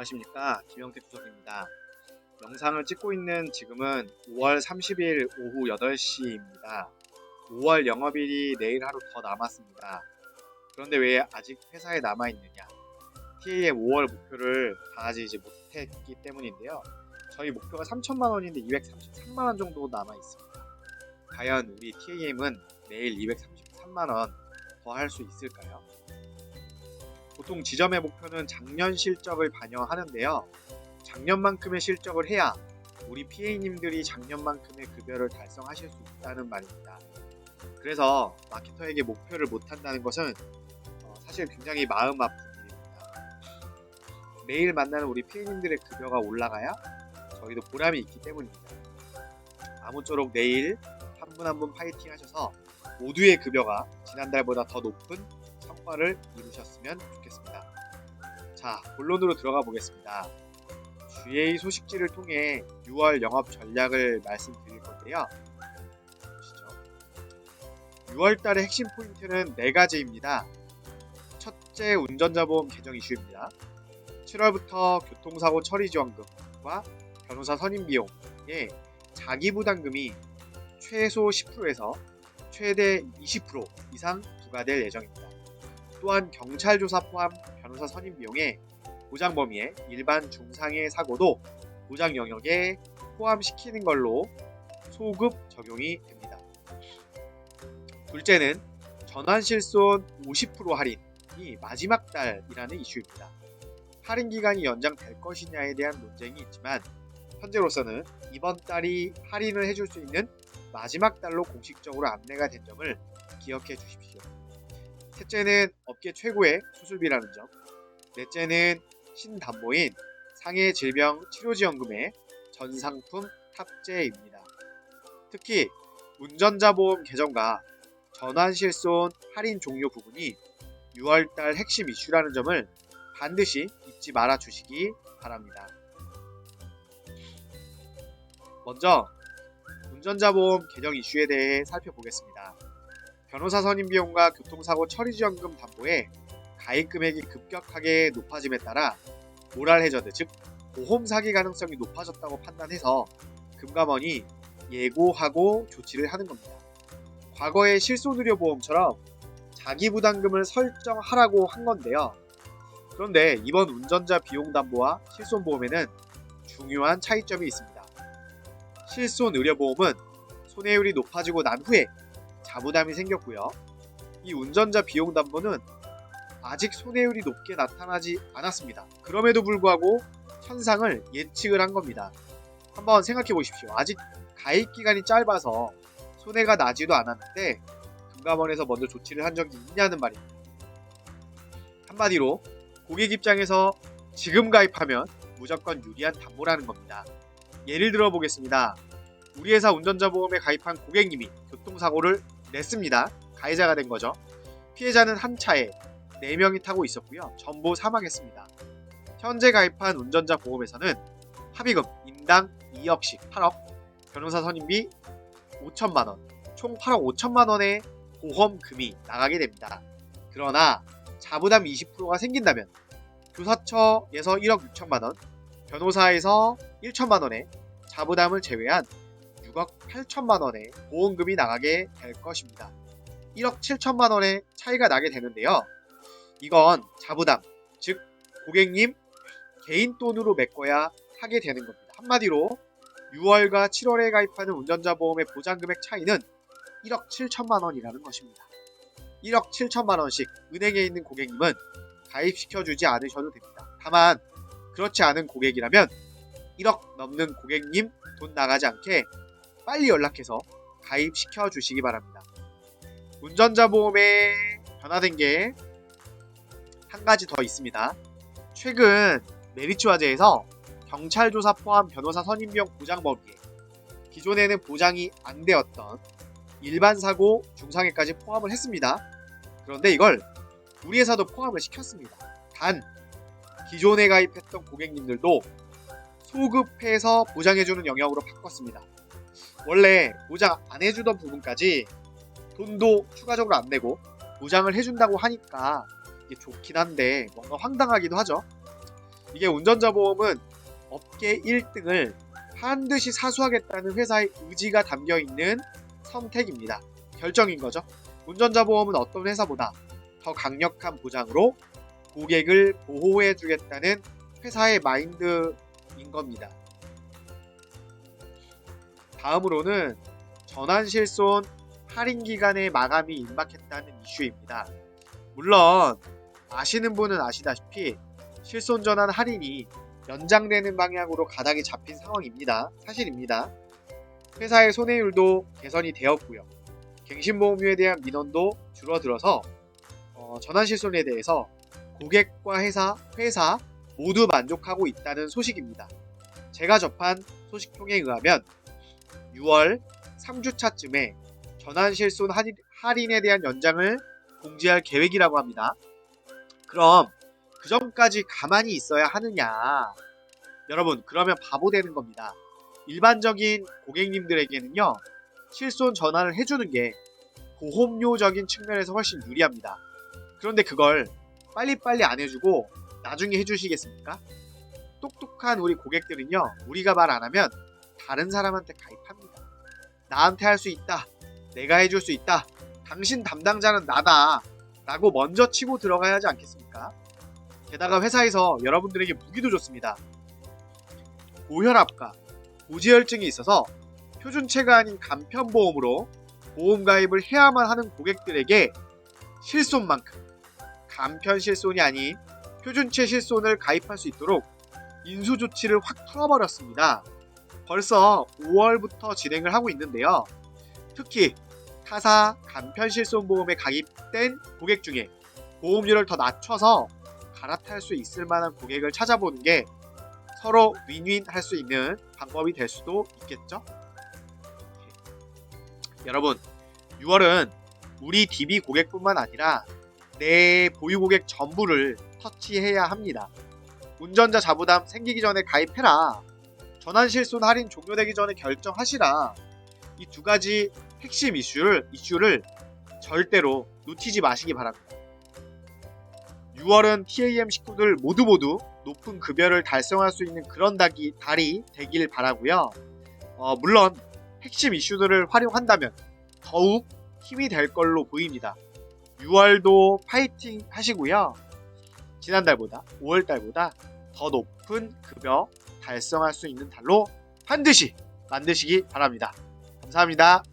안녕하십니까, 김영택 주석입니다. 영상을 찍고 있는 지금은 5월 30일 오후 8시입니다. 5월 영업일이 내일 하루 더 남았습니다. 그런데 왜 아직 회사에 남아있느냐? TAM 5월 목표를 다 아직 이제 못했기 때문인데요. 저희 목표가 3천만 원인데 233만 원 정도 남아있습니다. 과연 우리 TAM은 내일 233만 원 더 할 수 있을까요? 보통 지점의 목표는 작년 실적을 반영하는데요. 작년만큼의 실적을 해야 우리 PA님들이 작년만큼의 급여를 달성하실 수 있다는 말입니다. 그래서 마케터에게 목표를 못한다는 것은 사실 굉장히 마음 아픈 일입니다. 매일 만나는 우리 PA님들의 급여가 올라가야 저희도 보람이 있기 때문입니다. 아무쪼록 내일 한 분 한 분 파이팅 하셔서 모두의 급여가 지난달보다 더 높은 성과를 이루셨으면 좋겠습니다. 자, 본론으로 들어가 보겠습니다. GA 소식지를 통해 6월 영업 전략을 말씀드릴 건데요. 보시죠. 6월 달의 핵심 포인트는 4가지입니다. 첫째, 운전자 보험 개정 이슈입니다. 7월부터 교통사고 처리 지원금과 변호사 선임 비용의 자기 부담금이 최소 10%에서 최대 20% 이상 부과될 예정입니다. 또한 경찰 조사 포함 변호사 선임 비용의 보장 범위에 일반 중상해 사고도 보장 영역에 포함시키는 걸로 소급 적용이 됩니다. 둘째는 전환 실손 50% 할인이 마지막 달이라는 이슈입니다. 할인 기간이 연장될 것이냐에 대한 논쟁이 있지만 현재로서는 이번 달이 할인을 해줄 수 있는 마지막 달로 공식적으로 안내가 된 점을 기억해 주십시오. 셋째는 업계 최고의 수술비라는 점. 넷째는 신담보인 상해 질병 치료지원금의 전 상품 탑재입니다. 특히 운전자 보험 개정과 전환 실손 할인 종료 부분이 6월달 핵심 이슈라는 점을 반드시 잊지 말아 주시기 바랍니다. 먼저 운전자 보험 개정 이슈에 대해 살펴보겠습니다. 변호사 선임 비용과 교통사고 처리 지원금 담보에 가입 금액이 급격하게 높아짐에 따라 모랄 해저드, 즉 보험 사기 가능성이 높아졌다고 판단해서 금감원이 예고하고 조치를 하는 겁니다. 과거의 실손의료보험처럼 자기 부담금을 설정하라고 한 건데요. 그런데 이번 운전자 비용 담보와 실손보험에는 중요한 차이점이 있습니다. 실손의료보험은 손해율이 높아지고 난 후에 자부담이 생겼고요. 이 운전자 비용 담보는 아직 손해율이 높게 나타나지 않았습니다. 그럼에도 불구하고 현상을 예측을 한 겁니다. 한번 생각해 보십시오. 아직 가입 기간이 짧아서 손해가 나지도 않았는데 금감원에서 먼저 조치를 한 적이 있냐는 말입니다. 한마디로 고객 입장에서 지금 가입하면 무조건 유리한 담보라는 겁니다. 예를 들어 보겠습니다. 우리 회사 운전자 보험에 가입한 고객님이 교통사고를 냈습니다. 가해자가 된 거죠. 피해자는 한 차에 4명이 타고 있었고요. 전부 사망했습니다. 현재 가입한 운전자 보험에서는 합의금 인당 2억씩 8억, 변호사 선임비 5천만원, 총 8억 5천만원의 보험금이 나가게 됩니다. 그러나 자부담 20%가 생긴다면 교사처에서 1억 6천만원, 변호사에서 1천만원의 자부담을 제외한 6억 8천만원의 보험금이 나가게 될 것입니다. 1억 7천만원의 차이가 나게 되는데요. 이건 자부담, 즉 고객님 개인 돈으로 메꿔야 하게 되는 겁니다. 한마디로 6월과 7월에 가입하는 운전자 보험의 보장금액 차이는 1억 7천만원이라는 것입니다. 1억 7천만원씩 은행에 있는 고객님은 가입시켜주지 않으셔도 됩니다. 다만 그렇지 않은 고객이라면 1억 넘는 고객님 돈 나가지 않게 빨리 연락해서 가입시켜 주시기 바랍니다. 운전자 보험에 변화된 게 한 가지 더 있습니다. 최근 메리츠 화재에서 경찰 조사 포함 변호사 선임 비용 보장 범위에 기존에는 보장이 안 되었던 일반 사고, 중상해까지 포함을 했습니다. 그런데 이걸 우리 회사도 포함을 시켰습니다. 단 기존에 가입했던 고객님들도 소급해서 보장해주는 영역으로 바꿨습니다. 원래 보장 안 해주던 부분까지 돈도 추가적으로 안 내고 보장을 해준다고 하니까 이게 좋긴 한데 뭔가 황당하기도 하죠. 이게 운전자 보험은 업계 1등을 반드시 사수하겠다는 회사의 의지가 담겨 있는 선택입니다. 결정인 거죠. 운전자 보험은 어떤 회사보다 더 강력한 보장으로 고객을 보호해 주겠다는 회사의 마인드인 겁니다. 다음으로는 전환실손 할인 기간의 마감이 임박했다는 이슈입니다. 물론 아시는 분은 아시다시피 실손전환 할인이 연장되는 방향으로 가닥이 잡힌 상황입니다. 사실입니다. 회사의 손해율도 개선이 되었고요. 갱신보험료에 대한 민원도 줄어들어서 전환실손에 대해서 고객과 회사 모두 만족하고 있다는 소식입니다. 제가 접한 소식통에 의하면 6월 3주차쯤에 전환실손 할인에 대한 연장을 공지할 계획이라고 합니다. 그럼 그 전까지 가만히 있어야 하느냐? 여러분, 그러면 바보 되는 겁니다. 일반적인 고객님들에게는요, 실손 전환을 해주는 게 보험료적인 측면에서 훨씬 유리합니다. 그런데 그걸 빨리빨리 안 해주고 나중에 해주시겠습니까? 똑똑한 우리 고객들은요, 우리가 말 안 하면 다른 사람한테 가입합니다. 나한테 할 수 있다. 내가 해줄 수 있다. 당신 담당자는 나다. 라고 먼저 치고 들어가야 하지 않겠습니까? 게다가 회사에서 여러분들에게 무기도 줬습니다. 고혈압과 고지혈증이 있어서 표준체가 아닌 간편보험으로 보험 가입을 해야만 하는 고객들에게 실손만큼 간편 실손이 아닌 표준체 실손을 가입할 수 있도록 인수조치를 확 풀어버렸습니다. 벌써 5월부터 진행을 하고 있는데요. 특히 타사 간편 실손보험에 가입된 고객 중에 보험료를 더 낮춰서 갈아탈 수 있을 만한 고객을 찾아보는 게 서로 윈윈 할 수 있는 방법이 될 수도 있겠죠? 여러분, 6월은 우리 DB 고객뿐만 아니라 내 보유 고객 전부를 터치해야 합니다. 운전자 자부담 생기기 전에 가입해라. 전환실손 할인 종료되기 전에 결정하시라. 이 두 가지 핵심 이슈를 절대로 놓치지 마시기 바랍니다. 6월은 TAM 식구들 모두 높은 급여를 달성할 수 있는 그런 달이 되길 바라고요. 물론 핵심 이슈들을 활용한다면 더욱 힘이 될 걸로 보입니다. 6월도 파이팅 하시고요. 지난달보다 5월달보다 더 높은 급여 달성할 수 있는 달로 반드시 만드시기 바랍니다. 감사합니다.